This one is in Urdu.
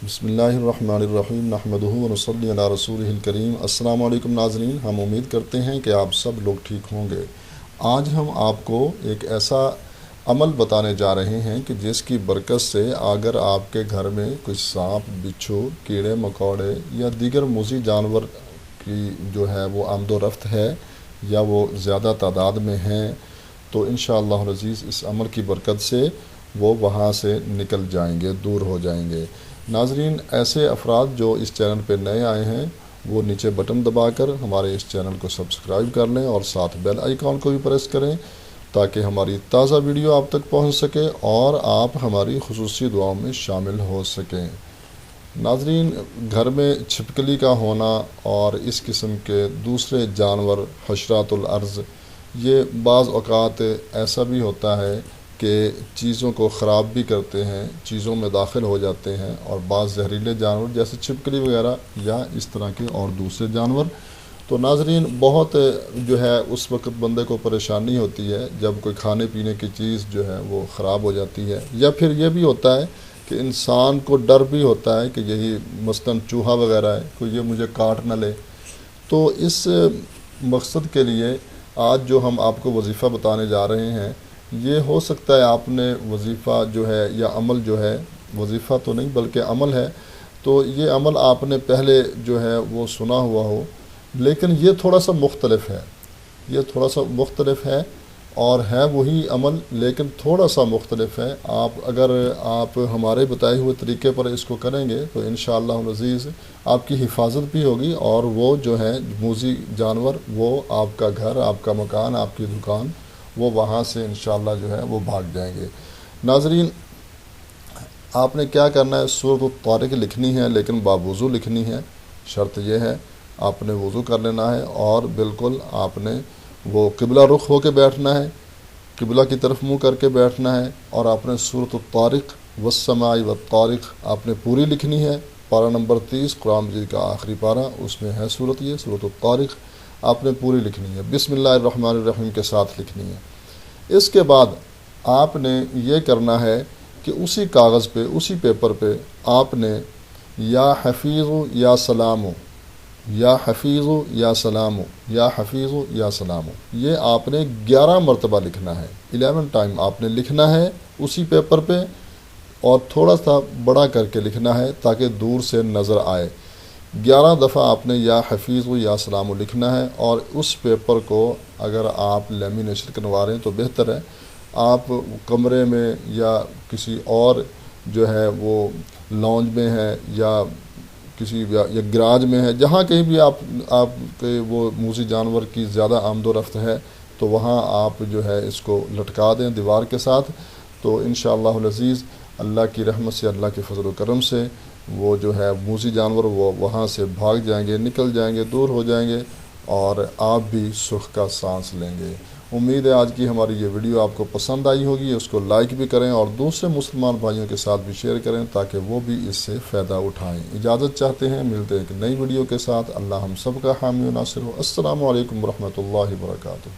بسم اللہ الرحمن الرحیم نحمدہ ونصلی علی رسولہ الکریم۔ السلام علیکم ناظرین، ہم امید کرتے ہیں کہ آپ سب لوگ ٹھیک ہوں گے۔ آج ہم آپ کو ایک ایسا عمل بتانے جا رہے ہیں کہ جس کی برکت سے اگر آپ کے گھر میں کچھ سانپ، بچھو، کیڑے مکوڑے یا دیگر موذی جانور کی جو ہے وہ آمد و رفت ہے یا وہ زیادہ تعداد میں ہیں تو انشاءاللہ العزیز اس عمل کی برکت سے وہ وہاں سے نکل جائیں گے، دور ہو جائیں گے۔ ناظرین، ایسے افراد جو اس چینل پہ نئے آئے ہیں وہ نیچے بٹن دبا کر ہمارے اس چینل کو سبسکرائب کر لیں اور ساتھ بیل آئیکن کو بھی پریس کریں تاکہ ہماری تازہ ویڈیو آپ تک پہنچ سکے اور آپ ہماری خصوصی دعاؤں میں شامل ہو سکیں۔ ناظرین، گھر میں چھپکلی کا ہونا اور اس قسم کے دوسرے جانور حشرات الارض یہ بعض اوقات ایسا بھی ہوتا ہے کہ چیزوں کو خراب بھی کرتے ہیں، چیزوں میں داخل ہو جاتے ہیں، اور بعض زہریلے جانور جیسے چھپکلی وغیرہ یا اس طرح کے اور دوسرے جانور۔ تو ناظرین، بہت جو ہے اس وقت بندے کو پریشانی ہوتی ہے جب کوئی کھانے پینے کی چیز جو ہے وہ خراب ہو جاتی ہے، یا پھر یہ بھی ہوتا ہے کہ انسان کو ڈر بھی ہوتا ہے کہ یہی مثلاً چوہا وغیرہ ہے کوئی یہ مجھے کاٹ نہ لے۔ تو اس مقصد کے لیے آج جو ہم آپ کو وظیفہ بتانے جا رہے ہیں، یہ ہو سکتا ہے آپ نے وظیفہ جو ہے یا عمل جو ہے، وظیفہ تو نہیں بلکہ عمل ہے، تو یہ عمل آپ نے پہلے جو ہے وہ سنا ہوا ہو، لیکن یہ تھوڑا سا مختلف ہے، یہ تھوڑا سا مختلف ہے اور ہے وہی عمل لیکن تھوڑا سا مختلف ہے۔ اگر آپ ہمارے بتائے ہوئے طریقے پر اس کو کریں گے تو انشاءاللہ العزیز آپ کی حفاظت بھی ہوگی اور وہ جو ہے موذی جانور وہ آپ کا گھر، آپ کا مکان، آپ کی دکان وہ وہاں سے انشاءاللہ جو ہے وہ بھاگ جائیں گے۔ ناظرین، آپ نے کیا کرنا ہے، سورۃ الطارق لکھنی ہے لیکن باوضو لکھنی ہے۔ شرط یہ ہے آپ نے وضو کر لینا ہے اور بالکل آپ نے وہ قبلہ رخ ہو کے بیٹھنا ہے، قبلہ کی طرف منہ کر کے بیٹھنا ہے، اور آپ نے سورۃ الطارق والسماء والطارق آپ نے پوری لکھنی ہے۔ پارہ نمبر 30 قرآن مجید کا آخری پارہ، اس میں ہے سورۃ الطارق، آپ نے پوری لکھنی ہے، بسم اللہ الرحمن الرحیم کے ساتھ لکھنی ہے۔ اس کے بعد آپ نے یہ کرنا ہے کہ اسی کاغذ پہ، اسی پیپر پہ آپ نے یا حفیظ یا سلام، یا حفیظ یا سلام، یا حفیظ یا سلام، یہ آپ نے 11 مرتبہ لکھنا ہے، 11 ٹائم آپ نے لکھنا ہے اسی پیپر پہ، اور تھوڑا سا بڑا کر کے لکھنا ہے تاکہ دور سے نظر آئے۔ 11 دفعہ آپ نے یا حفیظ یا سلام لکھنا ہے، اور اس پیپر کو اگر آپ لیمینیشن کروا رہے ہیں تو بہتر ہے، آپ کمرے میں یا کسی اور جو ہے وہ لانج میں ہے یا کسی یا گراج میں ہے، جہاں کہیں بھی آپ کے وہ موذی جانور کی زیادہ آمد و رفت ہے تو وہاں آپ جو ہے اس کو لٹکا دیں دیوار کے ساتھ، تو انشاءاللہ العزیز اللہ کی رحمت سے، اللہ کے فضل و کرم سے وہ جو ہے موذی جانور وہ وہاں سے بھاگ جائیں گے، نکل جائیں گے، دور ہو جائیں گے، اور آپ بھی سکھ کا سانس لیں گے۔ امید ہے آج کی ہماری یہ ویڈیو آپ کو پسند آئی ہوگی، اس کو لائک بھی کریں اور دوسرے مسلمان بھائیوں کے ساتھ بھی شیئر کریں تاکہ وہ بھی اس سے فائدہ اٹھائیں۔ اجازت چاہتے ہیں، ملتے ہیں ایک نئی ویڈیو کے ساتھ۔ اللہ ہم سب کا حامی و ناصر ہو۔ السلام علیکم ورحمۃ اللہ وبرکاتہ۔